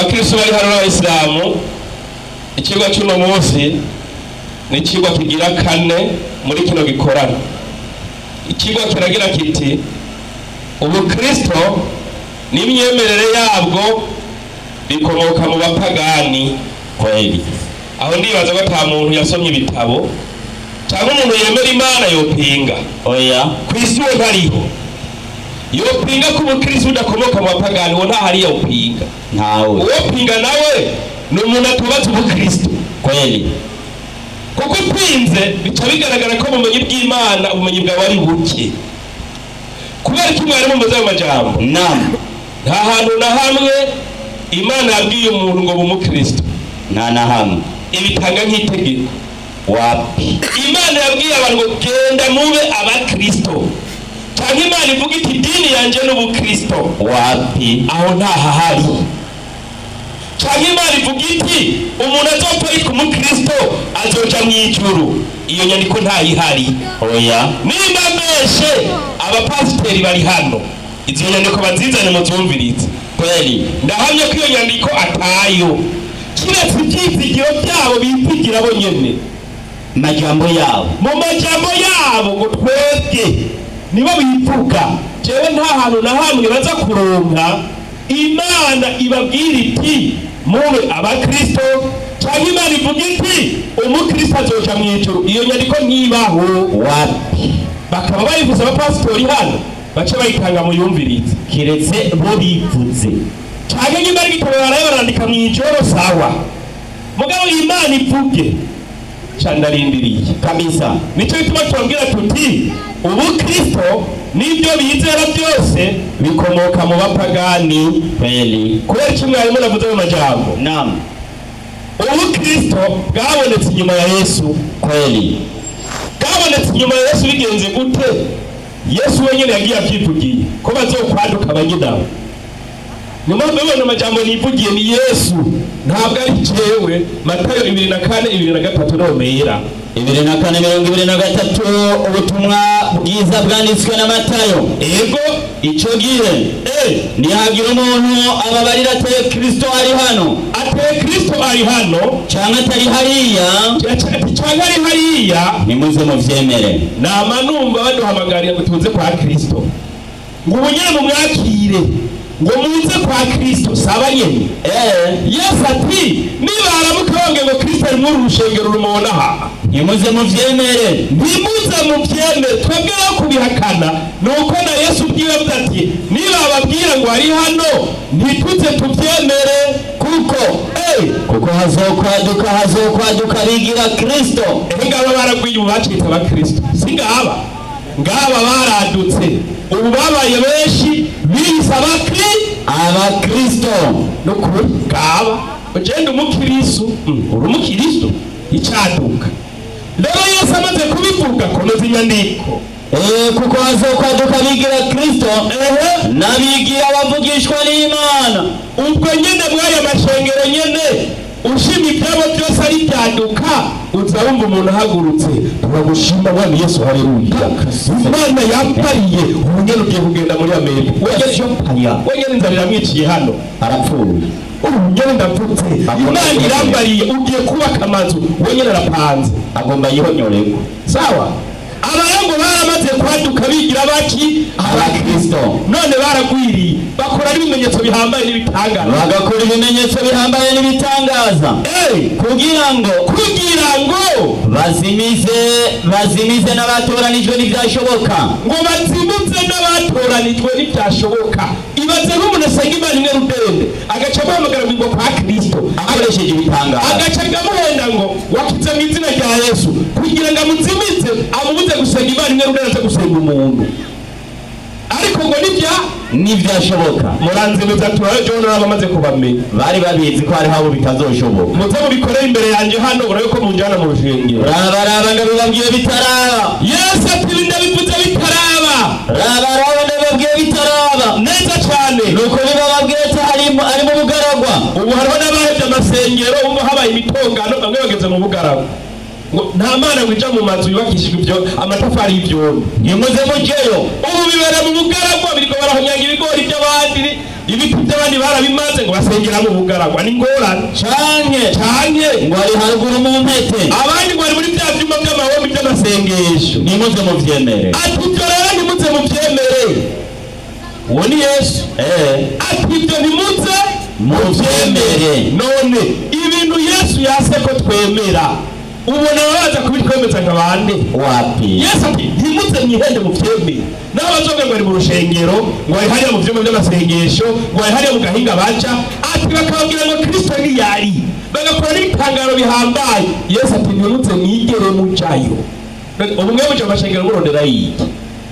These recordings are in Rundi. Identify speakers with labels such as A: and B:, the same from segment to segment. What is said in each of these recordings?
A: abakristo bari hano n'abayisilamu ikigwa cy'uno munsi ni ikigwa kigira kane muri kino gikorana. Ikigwa kiragira kiti ubukristo n'imyemerere yabwo bikomoka mu bapagani kweli. Aho ndibaza ko nta muntu yasomye ibitabo cyangwa umuntu yemera Imana yopinga oya kwisi we ntariho yopinga ko ubukristo udakomoka mu bapagani wo ntahari yopinga ntawe uwopinga nawe ni umuntu atubatse ubukristo kweli, kuko upinze bica bigaragara ko ubumenyi bw'Imana ubumenyi bwawe ari buke. Kubera ko mwari mumeze ayo majambo nta hantu na hamwe Imana yabwiye umuntu ngo bumukristo, nta na hamwe ibitanga nk'itegeko wapi. Imana yabwiye abantu ngo genda mube abakristo, cyangwa Imana ivuga iti dini yanje n'ubukristo wapi, aho nta hahari. Cyangwa Imana ivuga iti umuntu azopfa ari kumukristo azoja mu ijuru, iyo nyandiko ntayihari oya. Nimba meshe abapasiteri bari hano izo nyandiko bazizane muzumvirize kweli, ndahamya ko iyo nyandiko atayo, kiretse ibyizigiro byabo bipigira bo nyene majambo yabo mu majambo yabo ngo twebwe nibo bivuga. Jewe nta hantu na hamwe baza kuronka Imana ibabwira iti mube abakristo, cyangwa Imana ivuga iti umukristo azoja mu ijuru, iyo nyandiko ntibaho wapi. Bakaba bayivuze abapasitori hano bace bayitanga mu yumvirize, kiretse bo bivuze. Cyangwa nyuma y'igitabo barandika mu ijoro sawa, mugabo Imana ivuge candarindiriye kabisa. Nico bituma tubabwira tuti ubukristo n'ibyo bizera byose bikomoka mu bapagani kweli. Kubera kimwe harimo navuze mu majambo ubukristo bwabonetse inyuma ya Yesu kweli. Bwabonetse inyuma ya Yesu bigenze gute? Yesu wenyine yagiye akyivugiye ko bazokwaduka abanyidaho. Nyuma y'ibyo majambo nivugiye ni Yesu, ntabwo ari jewe. Matayo 24:23 nomera 24:23 ubutumwa bwiza bwanditswe na Matayo. Ego ico gihe nihagira umuntu ababarira ate Kristo ari hano, ate Kristo ari hano cyangwa atari hariya, cyangwa ari hariya nimuze muvyemere. Nama numva baduhamagarira ngo tuze kwa Kristo, ngo ubunyene mu mwakire, ngo muze kwa Kristo saba nyene. Yesu ati niba aramukonge ngo Kristo ari mu rushengero rumona ha nimuze muvyemere, nimuze muvyemere. Twebwe kubihakana nuko na Yesu bwiwe ati niba ababwira ngo ari hano ntituze tuvyemere, kuko hazokwaduka bigira Kristo. Ngaba baragwiye ubacita ba Kristo singaba ngaba baradutse ubu babaye benshi bise abakristo no kuri ngaba ugenda umukristo uri umukristo icyaduka. Rero Yesu amaze kubivuga konoza inyandiko kuko hazokwaduka bigira Kristo nabigira abavugishwa n'Imana. Ubwo nyene mwari amashengero nyene ushima ibyabo byose ari byaduka, uzabumva umuntu ahagurutse turagushima Bwana Yesu haleluya. Imana yapariye ubunyene ugiye kugenda muri Amerika wenyene inzara mwiciye hano arapfuye. Ubunyene ndavutse Imana irambariye ugiye kubaka amazu wenyene arapanze agomba yihonyorego sawa. Abayango baramaze kwaduka bigira baki abakristo, none baragwiriye bakora ibimenyetso bihambaye n'ibitangaza, bagakora ibimenyetso bihambaye n'ibitangaza kugira ngo bazimize n'abatoranijwe n'ibyashoboka, ngo bazimize n'abatoranijwe n'ibyashoboka. Ibaze nk'umuntu asenga Imana imwe rudende agaca amuhamagara ngo kwa Kristo akoresheje ibitangaza, agaca amuhenda ngo wakize mu izina rya Yesu kugira ngo amuzimize amubuze gusenga Imana imwe rudende gusenga umuntu. Ariko ngo n'ibyashoboka muranzimiza turaje n'abamaze kubamenya bari babizi ko ari habo bitazoshoboka. Muze mubikorera imbere yanjye hano urabe ko munjana mu rushengero. Rabaraba ndabibabwiye bitaraba. Yesu ati ndabivuze bitaraba. Rabaraba ndabibabwiye bitaraba neza cyane. Nuko bibababwiye ari mu bugaragwa. Ubu hariho n'abahebye amasengero umwe habaye imitongano bamwe bageze mu bugaragwa. Nta mana wija mu mazu yubakishijwe ibyo amatafari y'ibyondo nimuze mujeyo. Ubu bibera mu bugaragwa biriko barahonyaga ibigori by'abandi ibiti by'abandi barabimaze ngo basengera mu bugaragwa ni ngorane canke
B: ngo ari haruguru mu mpete,
A: abandi ngo ari muri bya byuma by'amahombi by'amasengesho.
B: nimuze muvyemere.
A: Ati ibyo rero nimuze muvyemere. Uwo ni Yesu. Ati ibyo nimuze muvyemere. None ibintu Yesu yase ko twemera ubona baza kubitwemeza nk'abandi
B: wapi?
A: Yesu ati ntimuze mwihende muvyemere. N'abazoga ngo ari mu rushengero ngo ari hariya mu vyuma by'amasengesho ngo ari hariya mu gahinga baca, ati bakababwira ngo Kristo ni yari, bagakora n'ibitangaro bihambaye. Yesu ati ntimuze mwigere mujayo. Ubumwe buja mu mashengero murondera yiki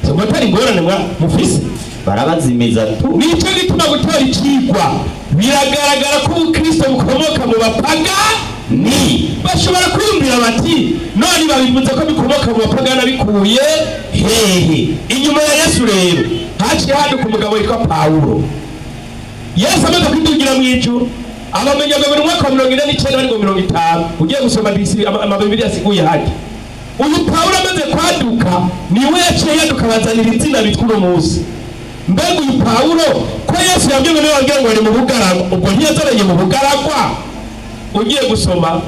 A: so batari ingorane mufise
B: barabazimiza tu.
A: Nico gituma gutora ikigwa biragaragara ko Kristo bukomoka mu bapagani. Bashobora kwiyumvira bati none babivuze ko bikomoka mu bapagani bikuye hehe? Inyuma ya Yesu rero haciye haduka umugabo witwa Pawulo. Yesu amaze kwidugira mu ijuru abamenyaga mu mwaka wa 49 ariko 50 ugiye gusoma amabibiri asiguye hadi. Uyu Pawulo amaze kwaduka niwe yaciye yaduka bazanira izina bitwa uno munsi. Mbega uyu Pawulo ko Yesu yabwiye ngo nibagira ngo ari mu bugaragwa, ubwo ntiyazaranye mu bugaragwa. Ugiye gusoma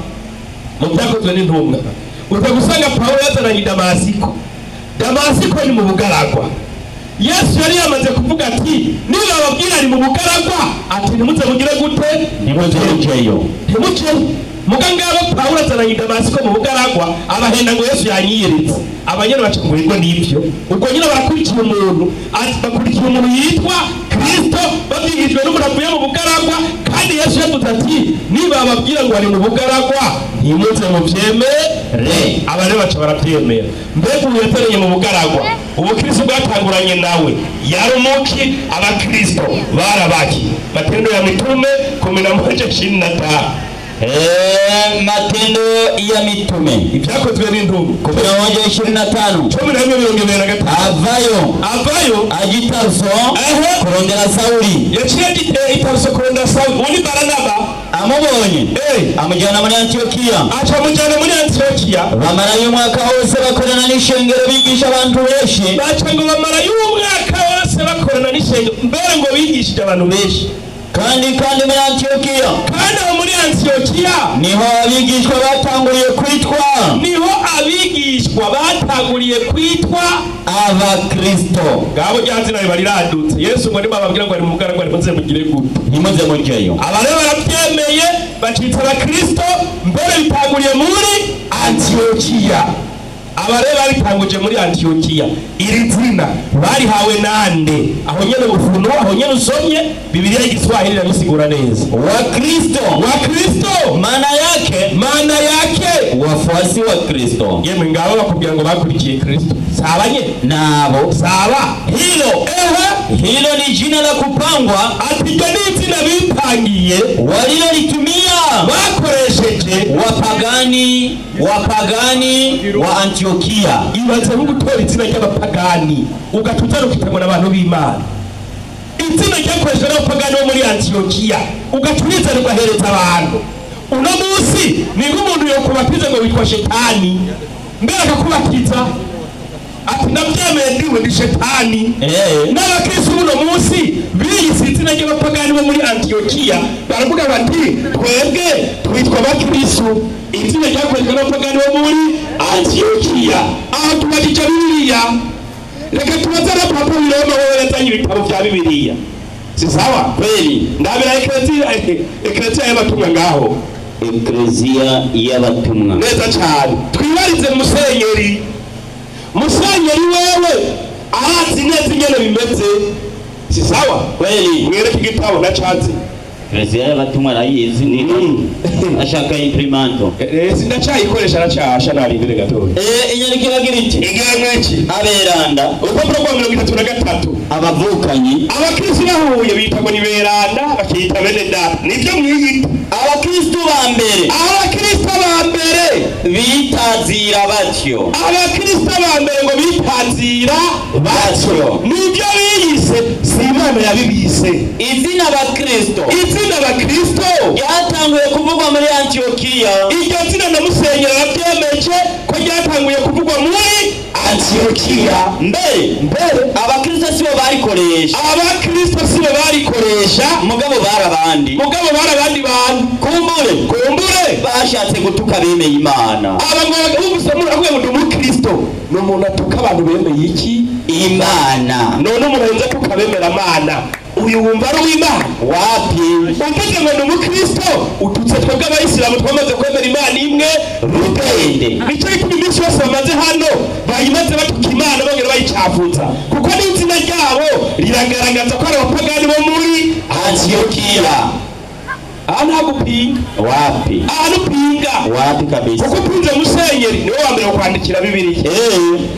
A: mu byakozwe n'intumwa utagusanga Pawulo yazaranye Damasiko. Damasiko ni mu bugaragwa. Yesu yari yamaze kuvuga ati niba babwira ari mu bugaragwa ati ntimuze mugire gute?
B: Ntimujeyo.
A: Mugangabo Pawulo azaranye Damasiko mu bugaragwa abahenda ngo Yesu yanyiyiritse. Abanyene bacangurirwa n'ibyo. Ubwo nyine barakurikira umuntu bakurikira umuntu yitwa Kristo babyigijwe n'umuravuye mu bugaragwa, kandi Yesu yavuze ati niba bababwira ngo ari mu bugaragwa ntimuze muvyemere. Abare baca baravyemera. Mbega uyu yateranye mu bugaragwa ubukristo bwatanguranye nawe yari umuki? Abakristo barabaki. Matendo ya Mitume 11:25.
B: Matendo ya Mitume
A: ibyakozwe n'intumwa
B: 11:25 avayo agitaruso kurondera Sawuli.
A: yaciye agiteye itaruso kurondera Sawuli. Undi Baranaba
B: amubonye amujyana muri Antiokiya.
A: aca amujyana muri Antiokiya.
B: bamarayo umwaka wose bakorana n'ishengero bigisha abantu benshi.
A: baca ngo bamarayo umwaka wose bakorana n'ishengero mbere ngo bigishije abantu benshi.
B: kandi muri Antiokiya
A: muri Antiokiya
B: niho abigishwa batanguriye kwitwa Abakristo.
A: Ngabo ryanze nayo bariradutse. Yesu ngo nibababwira ngo ari mu bugaragwa nimuze mugire gute?
B: Nimuze mujeyo.
A: Abare barabyemeye bacitsa Abakristo mbere bitanguriye muri Antiokiya. Abare babitanguje muri Antiokiya. Iri zina barihawe nande? Aho nyene ufunwa, aho nyene usomye Biblia y'Igiswahili irabisigura neza. Wakristo maana yake
B: wafuasi wa Kristo.
A: Yemwe ngabo bakubwira ngo bakurikiye Kristo. Sabanye
B: nabo
A: saba
B: hilo ni jina la kupangwa.
A: Ati ni izina bipangiye
B: walilolitumia
A: bakoresheje
B: wapagani wa Antiokiya.
A: Ibaze mu gutora izina ry'abapagani ugatutana ukitangwa n'abantu b'Imana. Izina ryakoreshejwe n'abapagani bo muri Antiokiya ugaturiza rugahereza abantu. Uno munsi ni nk'umuntu yokubatiza ngo witwa Shetani mbere akakubatiza ati ndabyemeye ndiwe ndi Shetani. N'abakristo uno munsi biyise izina ry'abapagani bo muri Antiokiya baravuga bati twebwe twitwa Abakristo. Izina ryakoreshejwe n'abapagani bo muri Antiokiya. Aho tubadija Bibiliya reka tubaze na Papa Wiroma wowe yazanye ibitabo vya Bibiliya. Si sawa kweli? Ndabira eklezia y'abatumwa ngaho.
B: Eklezia y'abatumwa
A: neza cyane. Twibarize Musenyeri wewe ahazi neza ingene bimeze. Si sawa kweli? Mwereke igitabo na cyanze.
B: Eklezia y'abatumwa arayizi ni ashaka imprimanto.
A: Sindacayikoresha aracasha narindire gatoya.
B: Inyandikira giriti
A: igira mweki
B: aberanda
A: urupapuro rwa 33
B: abavukanyi.
A: Abakristo bahuye bitagwa ni beranda bakita bene data. Nivyo mwiyita
B: Abakristo ba mbere bitazira batyo.
A: Abakristo ba mbere ngo bitazira batyo nivyo biyise. Si Imana yabibise
B: izina Abakristo
A: ryatanguye kuvugwa muri Antiokiya. Iryo zina na Musenyeri arabyemeje ko ryatanguye kuvugwa muri Antiokiya.
B: Antiokia.
C: mbere abakristo sibo barikoresha mugabo barabandi bantu kumbure bashatse gutuka bemeye Imana.
A: Abantu umukristo no umuntu atuka abantu bemeye iki?
C: Imana.
A: None umuntu yenze tukabemera Imana. Uyu wumva ari uw'Imana
C: wapi?
A: Uvuze ngo ni umukristo ututse twebwe abayisilamu twamaze kwemera Imana imwe
C: rutende.
A: Nicyo gituma iminsi yose bamaze hano bayimaze batuka Imana bongera bayicafuza kuko n'izina ryabo riragaragaza ko ari abapagani bo muri
C: Antiokia.
A: Nta gupinga
C: wapi?
A: Nupinga
C: wapi kabisa.
A: Kuko upinze Musenyeri niwe wa mbere kwandikira Bibiliya.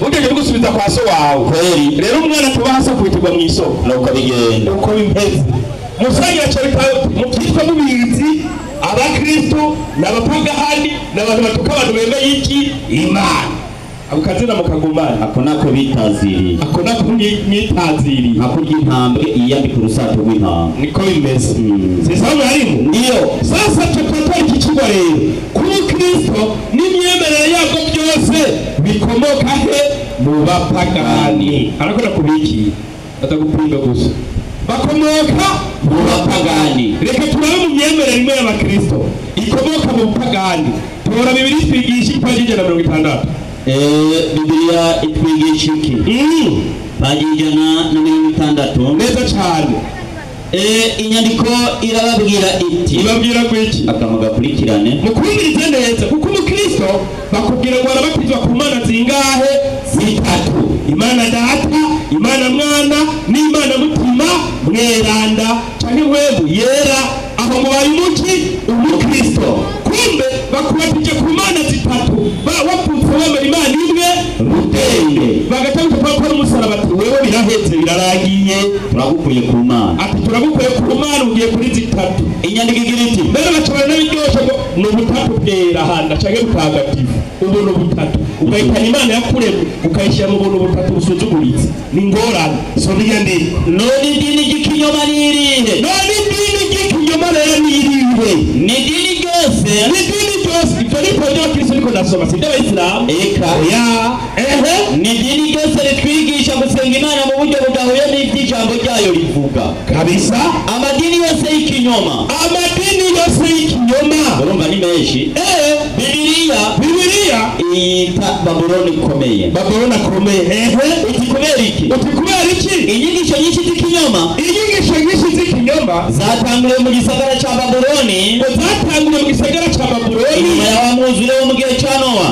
A: Ugeje gusubiza kwa so wawe.
C: Kweli.
A: Rero umwana tuba hasa kubitirwa mu isoko.
C: Nuko bigenda.
A: Uko bimeze. Musenyeri cyarika mu kitwa mubizi abakristo n'abapagani n'abantu batuka abantu bemeye iki? Imana. Abukazina mukagumana.
C: Ako nako bitaziri.
A: Ako nako mitaziri.
C: Akurya intambwe iyambika urusato rw'intambwe.
A: Niko bimeze. Sisamu harimo.
C: Ndiyo.
A: Sasa tukatoa iki kigo rero. Kuri Kristo n'imyemerere yabwo byose bikomoka he? Mu bapagani. Arakora kubiki. Atagupinga gusa. Bakomoka mu bapagani. Reka turabe mu myemerere imwe y'abakristo ikomoka mu bapagani. Tora Bibiliya twigisha ipaji 160.
C: Bibiliya itwigisha iki? Paji 160.
A: Neza cyane.
C: Inyandiko irababwira iti.
A: Ibabwira kwiki?
C: Akamuga kurikirane.
A: Mukumvirize neza kuko umukristo bakubwira ngo arabatizwa ku Mana zingahe? Zitatu. Imana Data, Imana Mwana, n'Imana Mutima Mweranda cyangwa Mwebu Yera. Aho mubaye umuki umukristo. Kumbe bakubatije ku Mana zitatu. Wapfutse wemera Imana imwe rutende. Bagatanga Pawulo umusaraba ati wewe birahetse birarangiye
C: turagukuye ku Mana.
A: Ati turagukuye ku Mana ugiye kuri zitatu.
C: Inyandiko igira iti
A: mbere bacabana n'ibiryoshye ngo ni ubutatu bwera handa cyangwa butagatifu. Ubuntu butatu ukayitana Imana yakuremye ukayishyira mu buntu butatu busuzuguritse ni ngorane. Sobiya ndi
C: none idini ry'ikinyoma nirihe?
A: None idini ry'ikinyoma rero nirihe?
C: Ni idini ryose.
A: Ibyo ni ibyo Kristo ariko nasoma si iby'Abayisilamu.
C: Eka
A: ya
C: ni idini ryose ritwigisha gusenga Imana mu buryo budahuye n'iby'ijambo ryayo rivuga
A: kabisa.
C: Amadini yose y'ikinyoma urumva ni menshi. Bibiliya iyita Babuloni ikomeye. Uti kubera iki? Inyigisho nyinshi z'ikinyoma zatanguriye mu gisagara ca Babuloni. Inyuma ya wa mwuzure wo mu gihe ca Nowa.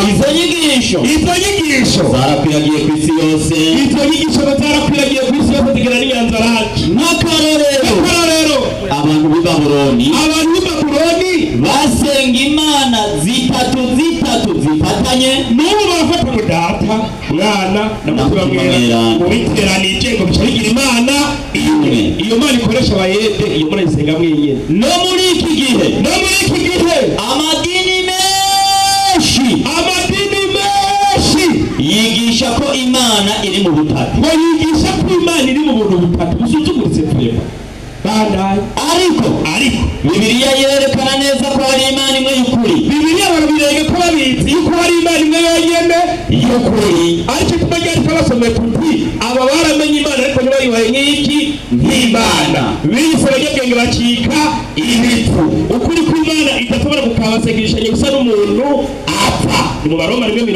C: Izo nyigisho zarakwiragiye ku isi yose.
A: Zigera n'Inyanza Raki.
C: N'akarorero abantu b'i Babuloni basenga Imana zitatu zifatanye.
A: N'ubu barafata mu Data, Mwana na Mutima Mweranda ubiteranije ngo bigira Imana imwe. Iyo Mana ikoresha abayede iyo Mana isenga mwenyine.
C: No muri iki gihe amadini menshi yigisha ko Imana iri mu butatu.
A: Ngo yigisha ko Imana iri mu buntu butatu busuzuguritse twebwe. Ariko Bibiliya yerekana neza ko hari Imana imwe y'ukuri. Bibiliya barabirega ko babizi yuko hari Imana imwe yonyine y'ukuri. Ariko tumaze kubasomera tuti aba baramenye Imana ariko ntibayibaye nk'Imana. Bise abanyabwenge bacika ibifu. Ukuri kw'Imana idashobora kukabasegesha gusa n'umuntu apfa. Mu Baroma 20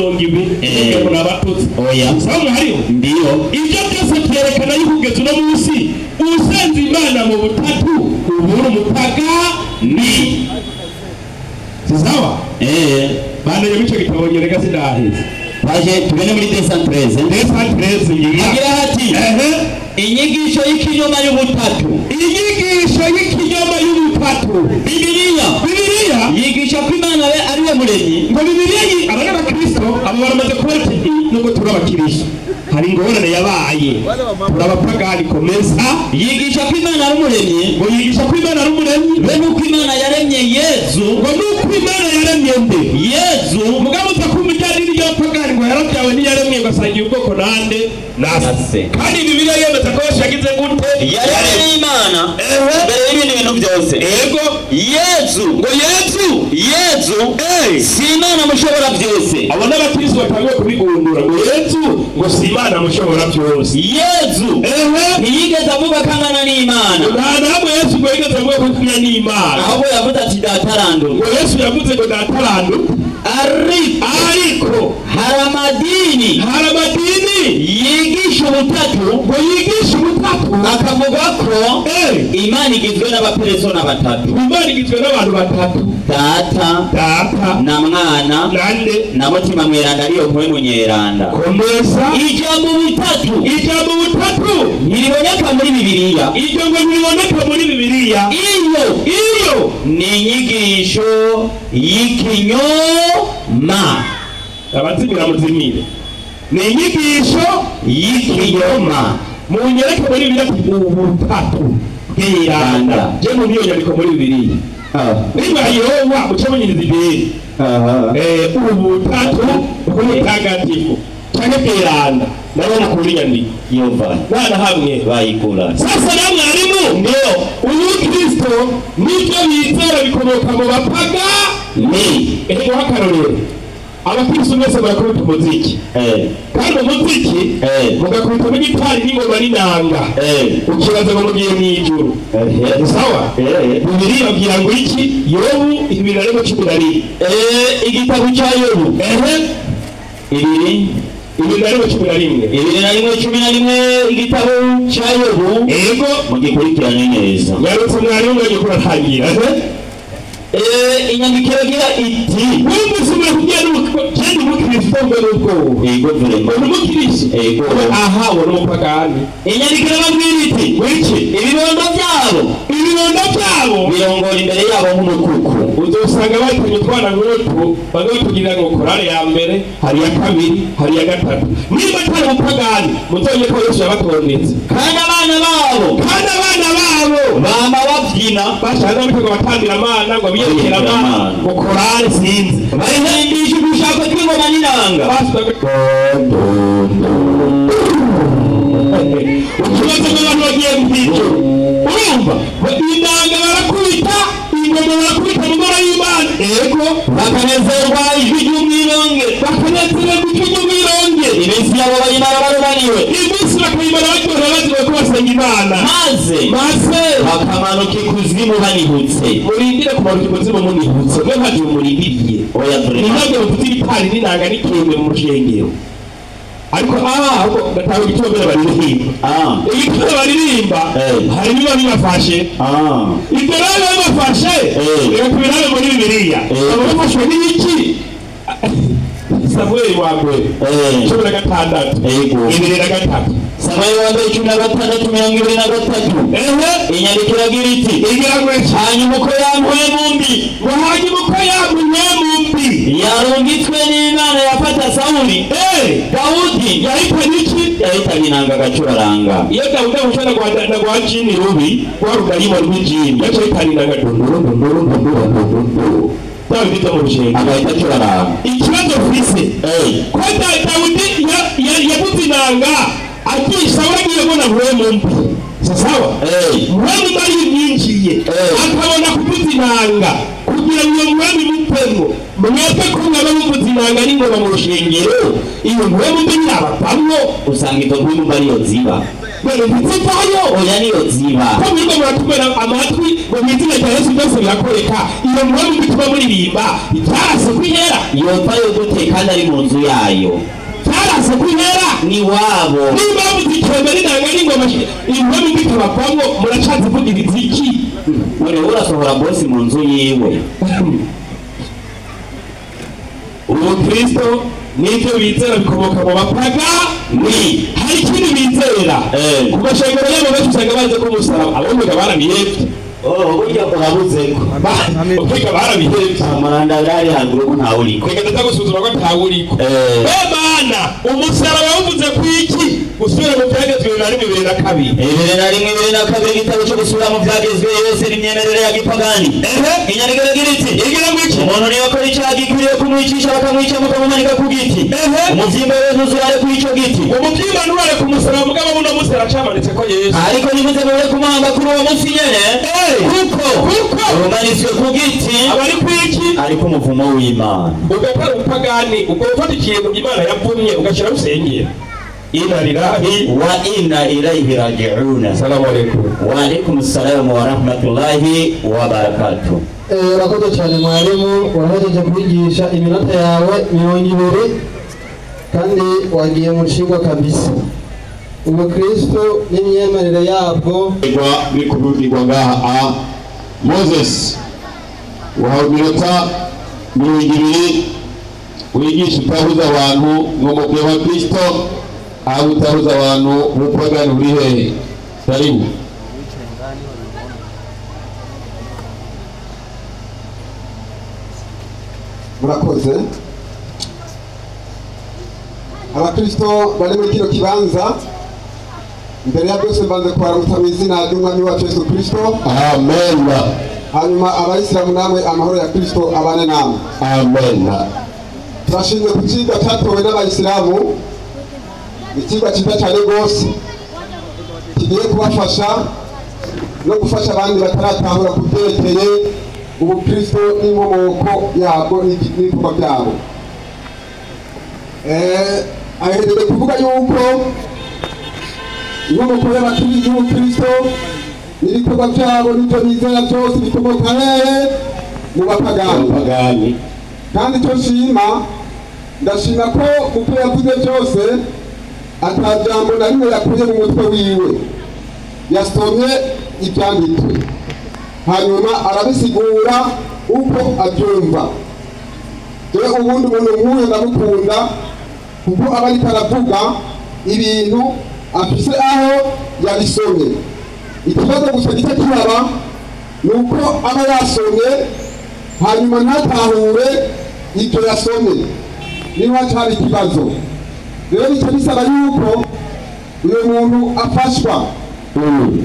A: n'abatutsi.
C: Oya.
A: Sawa hariho.
C: Ndiyo.
A: Ibyo byose byerekana yuko ugeze uno munsi usenze Imana mu butatu ubura umupagani. Sawa? Bana y'imico gitabo nyereka sidaheze.
C: Baje tugene muri 213
A: yigira
C: hati inyigisho y'ikinyoma y'ubutatu. Bibiliya yigisha ko Imana ari we muremyi.
A: Ngo Bibiliya abana b'Abakristo abo baramaze kubera ati nuko turi Abakristo hari ingorane yabaye turabapagani komeza.
C: Yigisha ko Imana ari umuremyi.
A: Ngo yigisha ko Imana ari umuremyi
C: be nuko Imana yaremye Yesu.
A: Ngo nuko Imana yaremye nde
C: Yesu
A: mugabo utakumujyana n'iyapagani ngo yarabyawe n'iyaremye gasangiye ubwoko nande nase. Kandi Bibiliya yemeza ko yagize gute
C: yaremye Imana mbere y'ibindi bintu ibintu byose.
A: Ego
C: Yesu
A: ngo Yesu
C: si Imana mushobora byose.
A: abo n'abakristo batangiye kubigundura ngo Yesu ngo si Imana mushobora byose.
C: Yesu ntiyigeze avuga ko angana n'Imana.
A: nta namwe Yesu ngo yigeze avuga ko angana n'Imana,
C: ahubwo yavuze ati dataranduka.
A: ngo Yesu yavuze ngo dataranduka. Ariko
C: hari amadini yigisha ubutatu,
A: ngo yigisha ubutatu
C: akavuga ko Imana igizwe n'abaperesona batatu.
A: Imana igizwe n'abantu batatu,
C: Data na Mwana na Mutima Mweranda, ariyo mpwemu nyeranda.
A: komeza
C: Ijambo butatu ntiriboneka muri Bibiliya.
A: iryo ngo ntiboneka muri Bibiliya. Iyo
C: ni inyigisho y'ikinyoma.
A: abazimira muzimire, ni inyigisho
C: y'ikinyoma.
A: munyereke muri Bibiliya ubutatu bw'iranda. Je mu niyo nyandiko muri Bibiliya niba Yehova muce munyiriza ibiri ubutatu bw'umutagatifu cyane bw'iranda nabo mukuri nyandiko
C: Yehova
A: bana hamwe
C: bayikura.
A: sasa namwe harimo ngo uyu Kristo n'ibyo bizera bikomoka mu bapaga ngo hakarorero abakristo mwese barakubita umuziki kandi umuziki mugakubitamo gitari n'ingoma n'inanga ukibaza ngo mugiye mw'ijuru. Sawa Bibiliya babwira ngo iki? Yobu 2:11
C: igitabo cya Yobu
A: 2:11
C: igitabo cya Yobu.
A: Ego
C: mugikurikirane neza.
A: yarutse mwarimu ngo kuratangira
C: inyandiko igira iti
A: wumvise umukristo cyane umukristo mbere uko umukristo aha wari umupagani.
C: inyandiko irababwira iti
A: wiki
C: ibibondo byabo birongora imbere yabo nk'umukuku.
A: uzosanga bahitanye utwana nk'utu bamwe batugira ngo korale ya mbere, hari iya kabiri, hari iya gatatu. niba atari umupagani muzonye ko Yesu yabatondetse,
C: kandi abana babo
A: bama babyina bashaka bitego batambira Imana ngo biyekera Imana ngo korale sinzi
C: barihindisha ugushaka kw'ingoma n'inanga.
A: ukibazo n'abantu bagiye guhita urumva inanga barakubita, ingoma barakubita mu mara y'Imana. Ego
C: bakanezerwa ijwi ry'umwironge. iminsi yabo bayimara barubaniwe.
A: iminsi bakayimara baryohewe baziwe ko basenga Imana,
C: maze bakamanuka ikuzimu banihutse.
A: murindire kumanuka ikuzimu munihutse, mwe ntagihe murindiriye. ninabyo bafite ibitari n'inanga n'ikembe mu rushengero, ariko ahubwo gatanga igitobera baririmba. igitobera baririmba hari niba bibafashe ibyo rero bibafashe reka tubirabe muri Bibiliya. abo bafashwe n'iki? Samueli wa mbere 16 2:3
C: Samueli wa mbere 16:23 inyandiko iragira iti hanyuma uko yambuye mu mbi yarungitswe n'Imana yafata Sawuli, Dawudi yahitanye inanga agacuraranga.
A: iyo Dawudi amushana na gwa jini rubi gwa rugayimo rw'ijini yaciye hitanye inanga Dawidi tamushenge
C: agahita acuraranga.
A: ikibazo ufise ko Dawidi yavuze inanga akisha wagiye bona mu mbi. Sawa mwami bari yinjiye akabona kuvuza inanga kugira ngo mwami mupemo mwebwe ko mwaba muvuza inanga n'ingoma mu rushengero, iyo mwami mbi nabapamwo
C: usanga izo nkuru bariyo ziba
A: ntizivayo.
C: oya niyo ziba
A: ko mwebwe muratumera amatwi ngo mwizina rya Yesu byose birakoreka, iyo mwami mbi tuba muririmba itarase kwihera.
C: yovayo gute kandi ari mu nzu yayo?
A: tarase kwihera
C: ni wabo.
A: niba muzikembe n'inanga n'ingoma imwami mbi tabapamwo muracazi vugiriza iki?
C: uriho urasohora bosi mu nzu yiwe.
A: Kristo n'ibyo bizera bikomoka mu bapaga. hari ikindi bizera ku mashengero yabo benshi usanga bazi ko umusaraba abomega barabihebye.
C: burya urabuze ko
A: ukeka barabihebye
C: amaranda ari haruguru ko ntawe uriko.
A: reka tutagusuzuma ko ntawe uriko. Bana umusaraba wavuze ku iki? gusubira mu byagezwe
C: 2:2 igitabo cyo gusubira mu byagezwe yose n'imyemerere ya gipagani. inyandiko iragira iti umuntu niba akora icyaha gikwiriye kumwicisha bakamwica mukamumanika ku giti, umuvyimba we ntuzurare kuri ico giti.
A: umuvyimba nturare ku musaraba mugabo muno munsi aracamanitse ko Yesu.
C: ariko nimuze mube kumanga kuri uwo munsi nyene kuko umanitswe ku giti
A: abari kwiki
C: ariko umuvumo w'Imana
A: ugakora upagani ugafata ikintu Imana yavumye ugashyira usengera inna lillahi
C: wa inna ilayhi raji'un.
A: Assalamu alaikum.
C: Wa alaikum assalam wa rahmatullahi wa barakatuh.
B: Urakoze cyane mwarimu, urahejeje kwigisha iminota yawe 20 kandi wagiye mu cigwa kabisa. Ubukristo n'imyemerere yabwo
D: bikurudirwa ngaha Moses wahawe iminota 20 wigisha utahuza abantu n'umubyeyi wa Kristo aho utahuza abantu ubupagani buri hehe. Karibu.
E: Murakoze. Abakristo bari muri kino kibanza, mbere ya byose mbanze kubaramutsa mu izina ry'Umwami wacu Yesu Kristo.
D: Amen.
E: Hanyuma abayisilamu namwe amahoro ya Kristo abane namwe.
D: Amen.
E: Turashimye ku kigo cyatowe n'abayisilamu, ikigo cyiza cyane rwose kigiye kubafasha no gufasha abandi bataratahura ku byerekeye ubukristo n'inkomoko yabwo n'ibikorwa byabo. Ahereje kuvuga yuko inkomoko y'ubukristo n'ibikorwa byabo n'ibyo bizera byose bikomoka hehe? Mu bapagani. Kandi icyo nshima, ndashima ko uko yavuze byose atajambo na rimwe yakuye mu mutwe wiwe, yasomye ibyanditswe hanyuma arabisigura uko abyumva. Dore ubundi umuntu nk'uyu ndamukunda kuko aba ariko aravuga ibintu afise aho yabisomye. Ikibazo gusa gice kiraba ni uko aba yasomye hanyuma ntatahure ibyo yasomye, niho cyari ikibazo. Rero nicyo bisaba yuko uyu muntu afashwa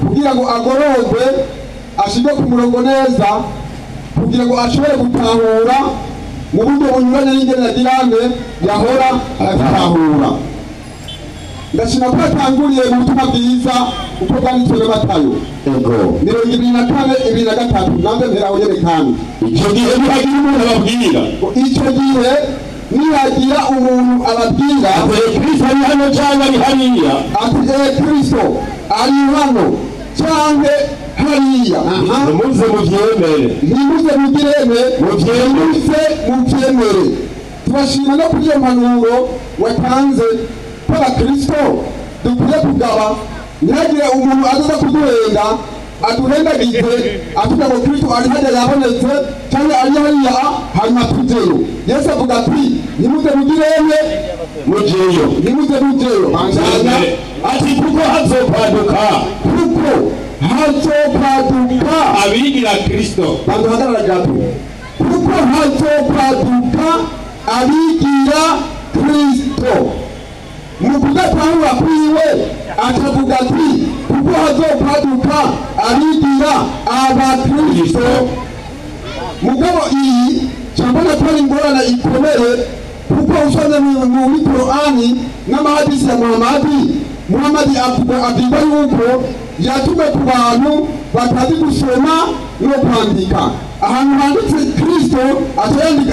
E: kugira ngo agororwe ashirwe ku murongo neza, kugira ngo ashobore gutahura mu buryo bunyuranye n'ingenagirane yahora aratahura. Ndashima ko yatanguriye mu butumwa bwiza uko bwanditswe na Matayo 24:23 nange mperaho yerekana.
D: Icyo gihe nihagira umuntu ababwira,
E: icyo gihe nihagira umuntu ababwira
D: Kristo ari hano cyangwa ari hariya,
E: ati Kristo ari hano cyangwa hariya,
D: nimuze mubyemere,
E: nimuze mugireme, mubyemere. Turashima no kuri iyo mpanuro watanze ko abakristo dukwiye kugaba, ntihagire umuntu azaza kuduhenda aduhendagize atuga ngo Kristo ari hajya yabonetse cyangwa ari hariya hanyuma tujeyo. Yesu avuga ati nimuze mugireme, nimuze mujeyo.
D: ati kuko hazokwaduka abigira Kristo.
E: Banduhagarara gato. Kuko hazokwaduka abigira Kristo. Mu kudatahura kwiwe akavuga ati kuko hazokwaduka abigira abakristo. Mugabo iyi cyambona ko ari ingorane ikomeye, kuko usomye muri Qur'ani n'amahadisi ya Muhammad avuga yuko yatume ku bantu batazi gusoma no kwandika. Ahantu handitse Kristo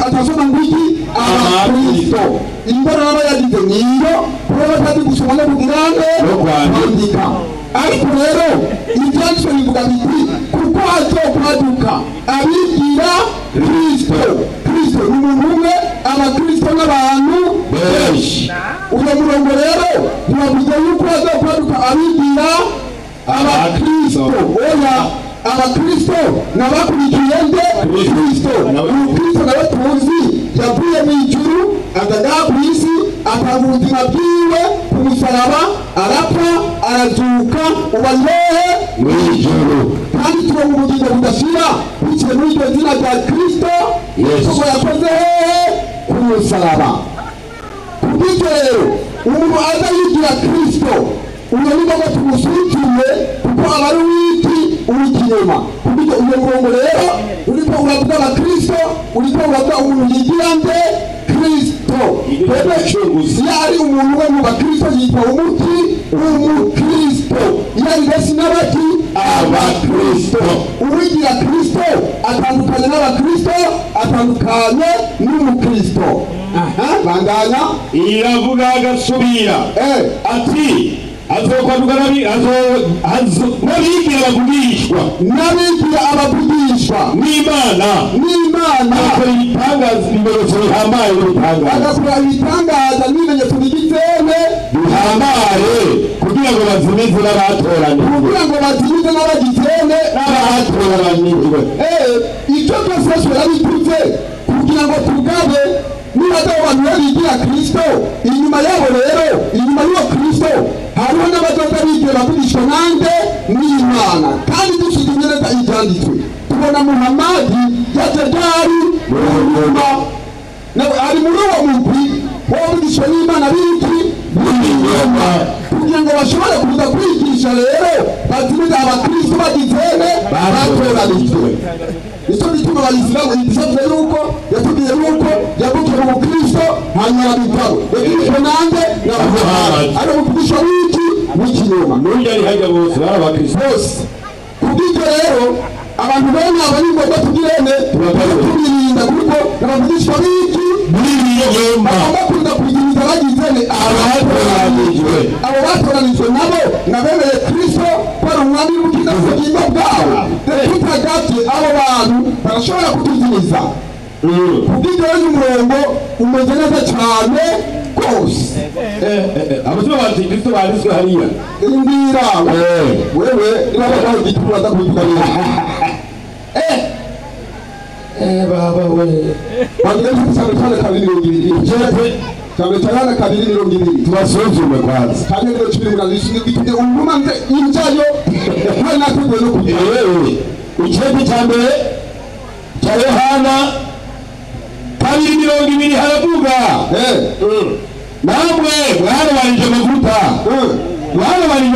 E: atasoma ngwiki abakristo. Ingorane aba yagize niyo kuba batazi gusoma no kwandika. Ariko rero ibyanditswe bivuga biti kuko hazokwaduka abigira Kristo. Kristo ni umuntu umwe, abakristo n'abantu benshi. Uwo murongo rero ntiwavuze yuko hazokwaduka abigira abakristo. Oya, abakristo n'abakurikiye nde Kristo. Kristo nawe tuzi yavuye mu ijuru akaja ku isi, atanga ubuzima bwiwe ku musaraba, arapfa, arazuka, uba hehe? Mu ijuru. Kandi turonka ubugingo budashira biciye muri iryo zina rya Kristo kuko yakoze hehe? Ku musaraba. Kubw'ibyo rero umuntu aza yigira Kristo, uyo ni ngombwa tumusuzumye kuko aba ari wiki uw'ikinyoma. Kubw'ibyo uyo murongo rero uriko uravuga abakristo, uriko uravuga umuntu yigira nde Kristo. Iyo ari umuntu we mu bakristo yitwa umukristo. Iyo ari besi n'abaki abakristo. Uwigira Kristo y'abakristo atandukanye n'umukristo. Bandanya
D: iravuga agasubira ati azokwaduka n'abigira abavugishwa n'Imana agakora ibitangaza ibimenyetso bihambaye n'ibimenyetso bihambaye kugira ngo bazimize n'abatoranijwe. Icyo byose barabituze kugira ngo tugabe niba abantu bigira Kristo. Inyuma yabo rero, inyuma y'uwo Kristo hariho n'abazoza bigira bavugishwa nande n'Imana. Kandi dushyize neza ibyanditswe tubona Muhamadi yatedari nyuma nawe ari muri uwo mugwi wavugishwa n'Imana biki n'ibinyoma kugira ngo bashobore kuza kwigisha rero bazimize abakristo bagizene batoranijwe. Nicyo bituma abayisilamu ibisavuze yuko yatubwiye yuko yavukiye mu Kristo hanyuma arabitabo yagirishwe nande na Muhamadi ari umuvugishwa w'iki w'ikinyoma n'undi ari hajya bose bari abakristo bose. Kubw'ibyo rero abantu bene aba ni ngombwa tugirene tubirinda kuko abavugishwa b'iki n'ibinyoma bagomba kuza kugiriza bagizene abatoranijwe. Abo batoranijwe nabo nabemeye Kristo ko ari umwami w'ubukiza bw'ubugingo bwabo. Tutagabye abo bantu barashobora kutugiriza. Kubw'ibyo rero umurongo umeze neza cyane rwose. Abazima bati Kristo banditswe hariya imbira wewe irabaho igituma za kubivuganira baba we bagiye cyane kabiri 200 cyane kabiri 200 tubasuzume kwanza kandi rero cyo muri nishingite umumanze injayo hari nategwe no kugira wewe icyete cyambere cya Yohana kabiri 200 haravuga namwe mwarabanije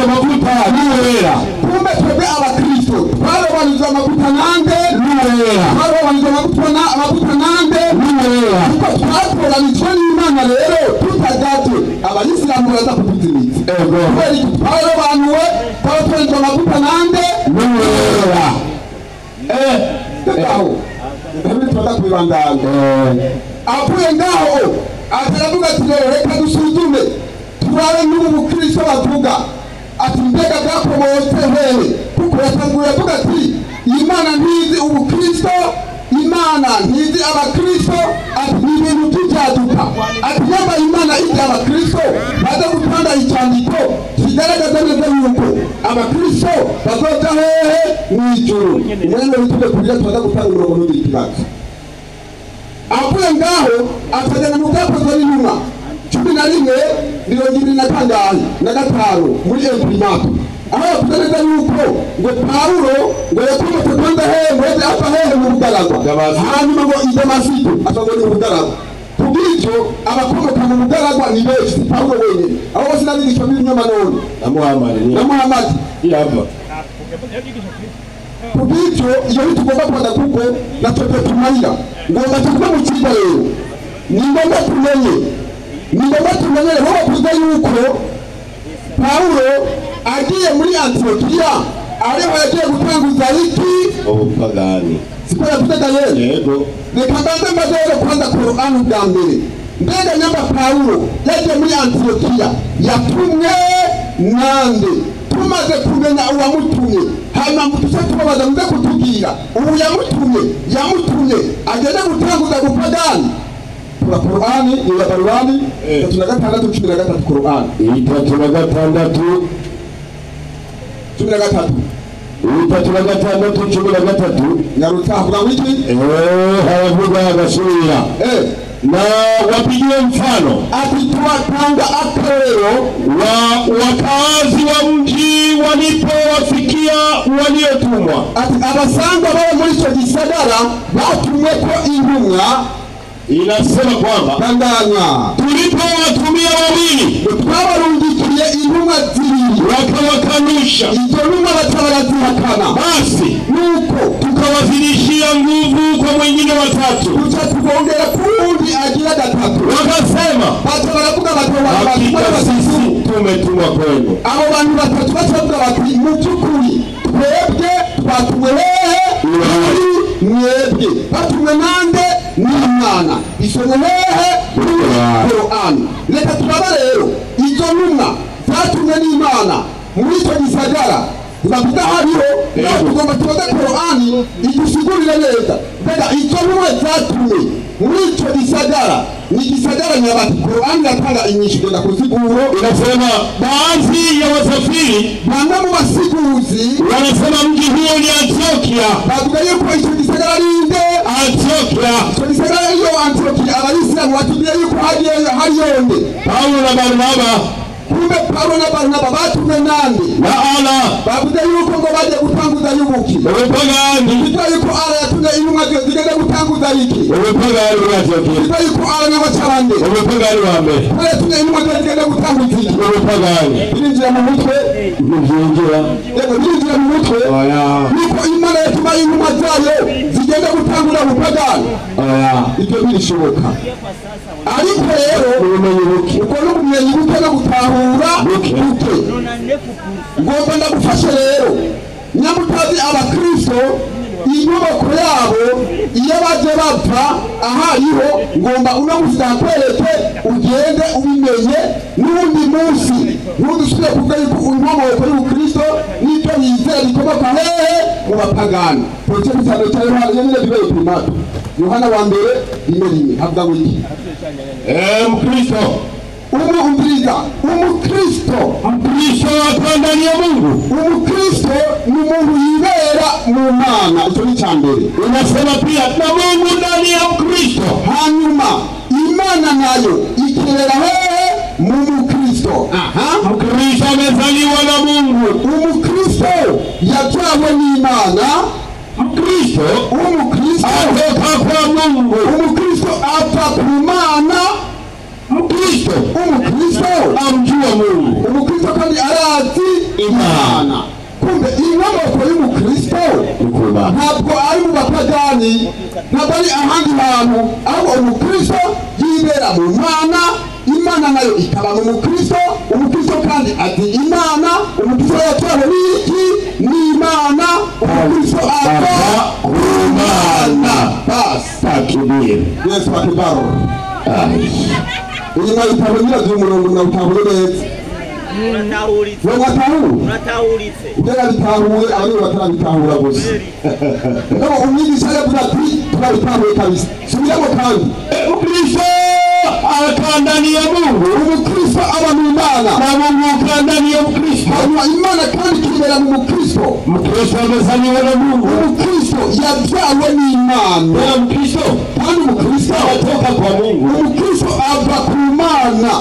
D: amavuta n'uwera. Kumbe twebwe abakristo twarabanije amavuta nande n'uwera. Twarabanije amavuta nande n'uwera. Kuko twatoranijwe n'Imana rero tutagabye abayisilamu baza kutuzimiza. Kubera iki twarabanuwe twatoranijwe amavuta nande n'uwera. Ngaho ndabe tuza kubibandanga. Avuye ngaho ataravuga ati rero reka dusuzume turabe n'ubu Kristo bavuga ati mbega bwakomotse hehe kuko yatanguye avuga ati Imana ntizi ubu Kristo, Imana ntizi abakristo, ati n'ibintu by'ibyaduka ati nyamba Imana izi abakristo baza gutanga icyandiko kigaragaza neza yuko abakristo bazoja hehe mw'ijuru. Mwene wituge kugira tubaza gutanga umurongo n'ibikiraga. Avuye ngaho atajana mu bwakozwe n'intumwa 11:25 muri Imprimato aho yakugereza yuko ngo Paulo ngo yakomotse kwanda hehe mweze apa hehe mu Bugaragwa hanyuma ngo i Damasiko asanga ni mu Bugaragwa. Kubw'icyo abakomoka mu Bugaragwa ni benshi si Paulo wenyine abo bose n'abigishwa b'ibinyoma none na Muhamadi yava. Kubw'icyo iyo tugomba kwanda kuko na twebwe tumarira ngomba tuvuge mu kigo rero ni ngombwa tumenye rero bavuga yuko Paulo agiye muri Antiokiya ariho yagiye gutanguza iki ubupagani. Siko yavuga yego reka mbanze mbazere kwanza Qur'ani bwa mbere. Mbega nyamba Paulo yagiye muri Antiokiya yatumwe nande? Tumaze kumenya uwamutumye hanyuma mutuse tubabaza muze kutubwira ubu yamutumye agenda gutanguza gupagani. Kura Qur'ani ya Barwani 36:13 Qur'ani 36:13 nyarutsa avuga wiki haravuga agasubira na wapigie mfano ati tuwatanga akarero wa wakazi wa mji walipowafikia waliotumwa. Ati abasanga baba muri cyo gisagara batumwe ko intumwa. Inasema kwamba tandanya tulipowatumia wawili twabarungikiye intumwa zibiri wakawakanusha izo ntumwa batabarazihakana basi nuko tukawazidishia nguvu kwa mwingine watatu tuca tugongera kundi agira gatatu wakasema batabaravuga sisi tumetumwa kwenu. Abo bantu batatu bacavuga bati mu by'ukuri twebwe twatumwe hehe mwebwe bisomye hehe muri Korani. Reka turaba rero izo ntumwa zatumwe n'Imana muri icyo gisagara bavuga hariho naho tugomba tubaze Korani idusigurire neza. Mbega izo ntumwa zatumwe muri icyo gisagara ni gisagara nyabati. Korani iratanga inyishu genda kusiguro
A: inasema baadhi ya wasafiri
D: bamwe mu basiguzi
A: wanasema mji huo ni Antiokia.
D: bavuga yuko icyo gisagara ari nde?
A: Antiokia.
D: icyo gisagara iyo Antiokia abayisilamu batubwiye yuko hariyo nde?
A: Paulo na Barnaba.
D: kumbe Paulo na Barnaba batumwe nande?
A: na Allah.
D: bavuga yuko ngo baje gutanguza yubuki.
A: Wamepagani.
D: bitwa yuko Allah yatumye intumwa zigenda gutanguza iki?
A: Wamepagani wa Antiokia.
D: bitwa yuko Allah n'abacabande.
A: Wamepagani wa mbere.
D: Allah yatumye intumwa zigenda gutanguza iki?
A: Wamepagani.
D: birinjira mu mutwe.
A: Birinjira.
D: yego birinjira mu mutwe.
A: Oya.
D: yuko Imana yatuma intumwa zayo zigenda gutangura ubupagani.
A: Oya.
D: ibyo birishoboka. ariko rero
A: Ubumenyi buke.
D: uko n'ubumenyi buke no gutahura buke. ngomba ndagufashe rero nyamutazi abakristo inyubako yabo iyo baje bapfa ahariho ngomba unamusiga kwereke ugende ubimenye n'undi munsi ntudusubire kuvuga yuko inkomoko y'ubukristo n'ibyo bizera bikomoka hehe mu bapagani. Proce bitano cya Yohana nyine bibaye primato Yohana wa mbere rimwe havuga ngo iki?
A: Mkristo.
D: Umukristo
A: ndani ya Mungu.
D: Umukristo ni umuntu yibera mu Mana. Icyo ni cya mbere.
A: Unasema pia na Mungu ndani ya Mkristo.
D: hanyuma Imana nayo ikirera hehe mu Mukristo.
A: Mkristo amezaliwa na Mungu.
D: Umukristo yatwawe n'Imana.
A: Umukristo
D: atoka kwa Mungu. Umukristo apfa ku Mana. Umukristo amjua Mungu. Umukristo kandi arazi Imana. kumbe inkomoko y'Umukristo ntabwo ari mu bapagani, ntabwo ari ahandi hantu, ahubwo Umukristo yibera mu Mana. Imana nayo ikaba mu Mukristo. Umukristo kandi ati Imana. Umukristo yatwawe n'iki? n'Imana. Umukristo ava ku Mana. basi
A: Takibiri.
D: Yesu akibaro. Iyi nayo itabonera umurongo na utahure neza.
C: Unatahuritse.
D: Utera bitahuye abandi batarabitahura gusa. Ngo umwigisha yavuga ati turabitahuye kabisa. Subiramo kandi.
A: Mkristo ndani ya Mungu.
D: Umukristo aba mu Mana.
A: Na Mungu ndani ya Mkristo.
D: hanyuma Imana kandi ikibera mu Mukristo.
A: Mkristo amezaliwa na Mungu.
D: Umukristo yabyawe n'Imana.
A: Mkristo
D: kandi Umukristo
A: atoka kwa Mungu.
D: Umukristo ava ku Mana.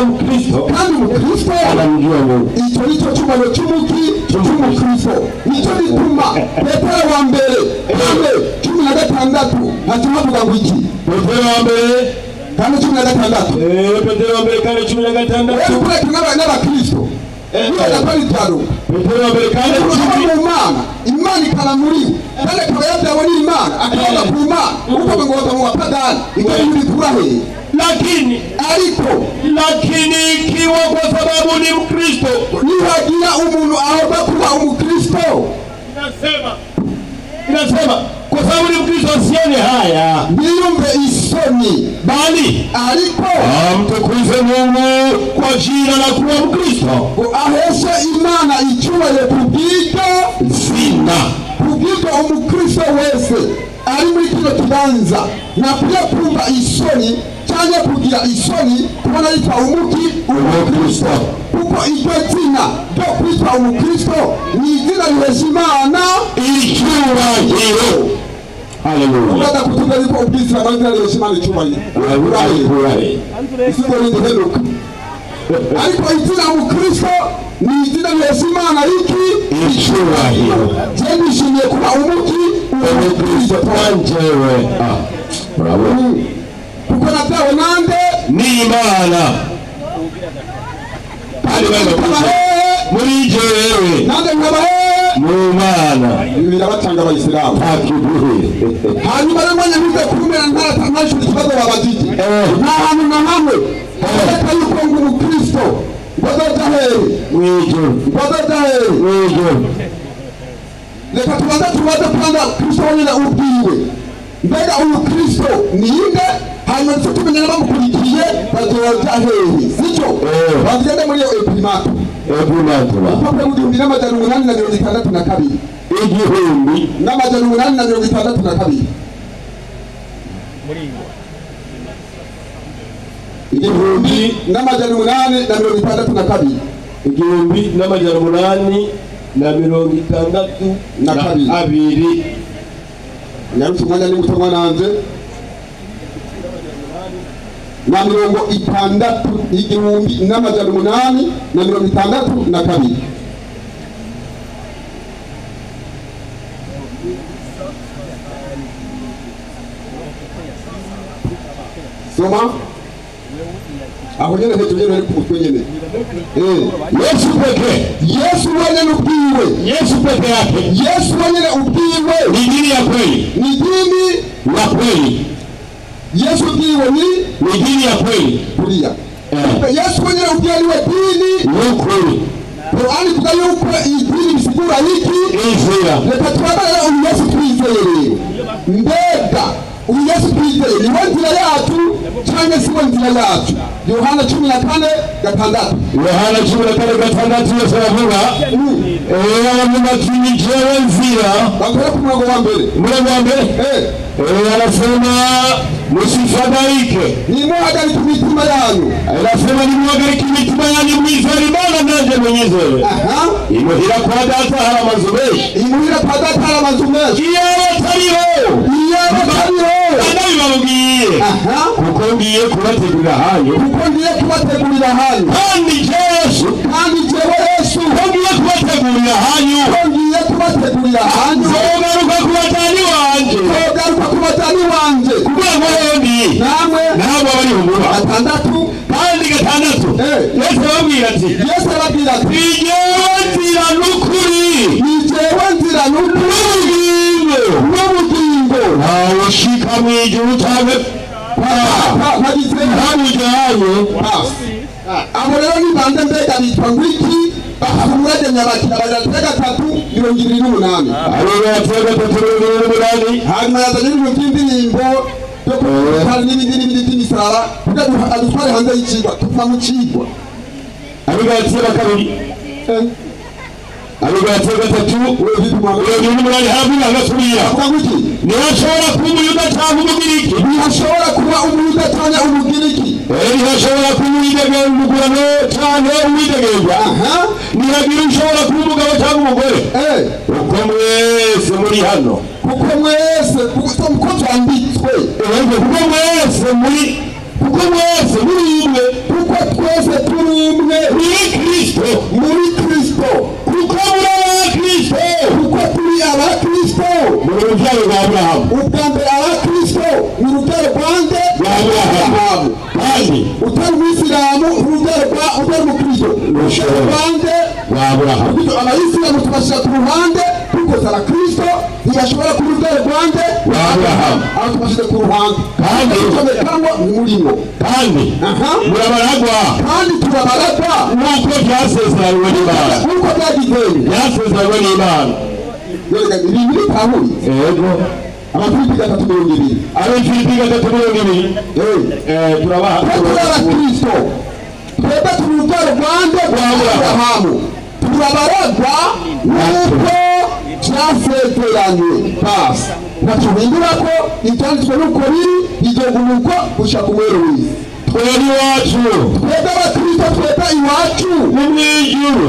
A: Mkristo
D: kandi Umukristo
A: anamjua Mungu.
D: icyo nicyo cyubahiro cy'Umukristo. nicyo gituma Petero wa mbere 16 havuga ngo iki?
A: Petero wa mbere
D: 16.
A: Petero wa mbere 16.
D: kureka n'abakristo Petero
A: wa mbere
D: mu Mana. Imana ikaba muri we kandi akaba yabyawe n'Imana akaba ku Mana. uko ngo mu bapagani ikaba muri kurahe.
A: lakini ikiwa kwa sababu ni Mkristo,
D: nihagira umuntu ahobwa kuba Umukristo,
A: inasema kwa sababu ni Mkristo asione haya,
D: niyumve isoni,
A: bali
D: ariko
A: amtukuze Mungu kwa jina la kuwa Mkristo,
D: aheshe Imana icyubahiro kubw'iryo
A: zina.
D: kubw'iryo Umukristo wese ari muri kino kibanza nakwiye kumva isoni cyangwa kugira isoni kubona yitwa Umukristo. kuko iryo zina ryo kwitwa Umukristo ni izina rihesha Imana
A: icyubahiro. Haleluya.
D: Uganda kutuga yuko ubwisira amazina rihesha Imana icyubahiro. Isigo rindiheruka. ariko izina Umukristo ni izina rihesha Imana
A: icyubahiro.
D: Je nishimiye kuba Umukristo
A: wanjewe. Bravo.
D: kuko natawe nande
A: n'Imana. muri jewe
D: nande nkabahe
A: mu Mana.
D: birabatanga abayisilamu. hanyuma rero nyabize kumera ntashuri ikibazo babajije nta hantu na hamwe reka yuko ngo Umukristo ngozoja hehe reka tubaze kwanza Kristo wenyine ubwiwe. mbega Umukristo ninde? hanyuma ndetse tumenya n'abamukurikiye bazoja hehe sicyo bagende muri iyo epimato urupapuro rw'igihumbi n'amajana 862 igihumbi n'amajana 862 igihumbi n'amajana 862
E: igihumbi n'amajana 862
D: nyarutse umwanya ni muto mwananje na 60 igihumbi n'amajana 862 soma aho nyene hejuru nyene ku mutwe nyene
E: Yesu wenyene ubwiwe
D: Yesu peke yake Yesu wenyene ubwiwe
E: ni dini ya kweli
D: ni dini
E: ya kweli
D: Yesu ubwiwe ni
E: dini ya kweli
D: kulia Yesu wenyene ubwiwe ni dini
E: ni kweli
D: Qur'ani kuga yuko idini bisigura hiki
E: izira
D: reka twabara uyu Yesu twizeye mbega uyu Yesu twizeye ni we nzira yacu cyangwa si we nzira yacu Yohana 14:6
E: Yohana 14:6 Yesu aravuga mu jewe nzira
D: bakora ku murongo wa mbere
E: anasema musifadhaike
D: nimuhagarike imitima yanyu
E: anasema nimuhagarike imitima yanyu mwizere Imana nanje mwenyezere imuhira kwa data hari amazu menshi iyo atariho ndabibabwiye kuko ngiye kubategurira hanyu kandi Yesu ko ngiye kubategurira hanyu zogaruka ku batani wanje kugira ngo ndi namwe bari mu muba kandi gatandatu Yesu arababwira ati nijewe nzira n'ubugingo ntawushika mw'ijuru canke ntamujanye
D: abo rero nibanze mbega bitwa ngwiki bakamuragenya bati abaratega 3:28 hanyuma yazanye ibintu by'indirimbo byo kuhari n'ibindi by'imisara kugira adutware hanze y'ikigwa tuva mu kigwa
E: abigatira kabiri abigatira gatatu hafi agasubira ntihashobora kuba umuyuda cyangwa umugiriki
D: ntihashobora kuba umuyuda cyangwa umugiriki
E: ntihashobora kuba umugurano cyangwa uwidegembya ntihagira ushobora kuba umugabo cyangwa umugore kuko mwese muri hano
D: kuko byanditswe
E: kuko mwese muri umwe
D: kuko twese turi umwe
E: muri Kristo
D: kuko muri abakristo kuko turi abakristo
E: mu rubyaro rwa Aburahamu
D: ubwa mbere abakristo ni urubyaro rwande
E: rwa Aburahamu kandi
D: utari umuyisilamu utari umukristo urubyaro rwande
E: rwa Aburahamu
D: abayisilamu tubashyira ku ruhande kuko abakristo ntibashobora kuba urubyaro rwande
E: rwa Aburahamu
D: aho tubashyize ku ruhande
E: kandi
D: cyangwa ni murimo
E: kandi murabaragwa
D: kandi turabaragwa
E: nk'uko byasezeranywe n'Imana byasezeranywe n'Imana
D: ibi biri tahuye Abafilipi 3:2
E: turabaha
D: Kristo twebwe turi urubyaro rwande rwa Aburahamu turabaragwa nk'uko byasezeranywe basi ntacyo bihindura ko ibyanditswe n'uko biri bizogumuko gushaka umwero w'isi
E: twebwe iwacu
D: twebwe abakristo twebwe iwacu
E: ni mw'ijuru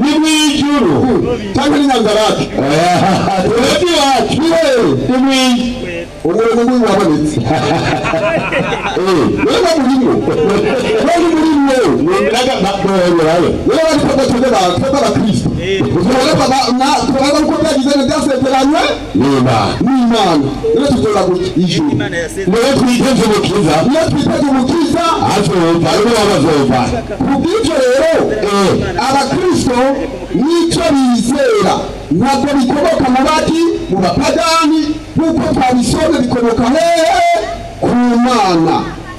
E: ni mw'ijuru
D: cyangwa ni Nyanzarake
E: twebwe iwacu ni mw'ijuru
D: umurimo w'uyu wabonetse wewe murimo wewe ariko twebwe abakristo turabaga uko byagize byasezeranywe n'Imana rero tuzoza ijuru
E: niyo twiteze
D: umukiza
E: azova ariko bazova
D: kubw'ibyo rero abakristo n'icyo bizera ntabwo bikomoka mu baki mu bapagani nk'uko twabisomye bikomoka hehe ku Mana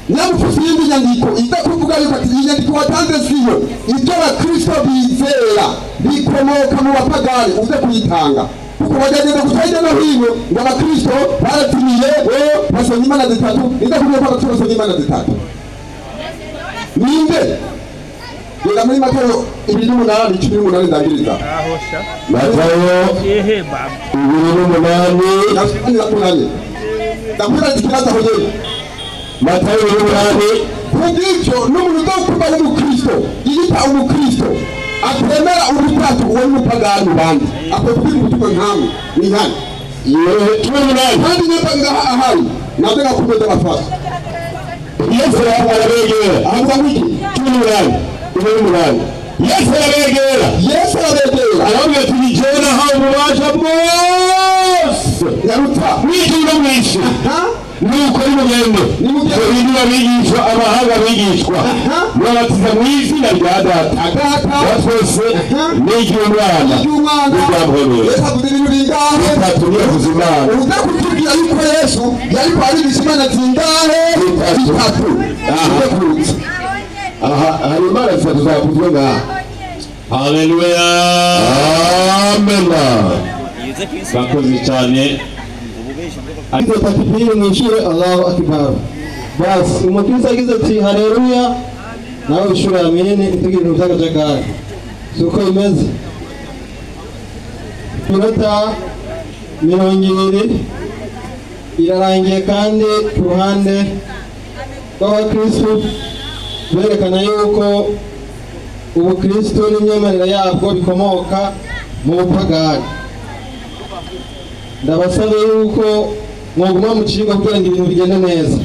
D: nyamufuzi y'indi nyandiko iza kuvuga yuko ati iyi nyandiko watanze siyo ibyo abakristo bizera bikomoka mu bapagani uze kuyitanga kuko bagagenda guca hirya no hino ngo abakristo baratumiye basenga imana zitatu nidakubwiye ko abakristo basenga imana zitatu ninde genda muri Matayo 2:8 ndangiriza Matayo 2:8 ndakubwira ikibazo aho nyene Matayo 2:8 kubw'icyo n'umuntu udakuba umukristo yiyita umukristo atemera ubutatu uwo n'umupagani bandi akubwira ubutumwa nkamwe ni hano kandi nyapa ngaha ahari naze gakumeza abafasha Yesu arabegera ahanza wiki 18 Yesu arabegera arabwira ati nijona hawo mubasha bwose yaruta mwijuru mwishi nuko ari mugende ibintu abigishwa abahanga bigishwa babatiza mu izina rya data twese n'iry'umwana Yesu avuze ibintu bingahe bitatu udakutubwira yuko Yesu yari kwarigisha imana zingahe bitatu aha hari imana zitatu zavuzwe ngaha
C: haleluya
D: amen
C: bakoze cyane
F: Akizo takibiri mwishire Allahu Akbar. Basi umukristo agize ati haleluya nawe ushure amene itugira ibintu by'akajagari. Suko imeze. Minota 20 irarangiye kandi ku ruhande rw'abakristo berekana yuko ubukristo n'imyemerere yabwo bikomoka mu bupagani. Ndabasaba yuko mwoguma mu kigo kugira ngo ibintu bigende neza.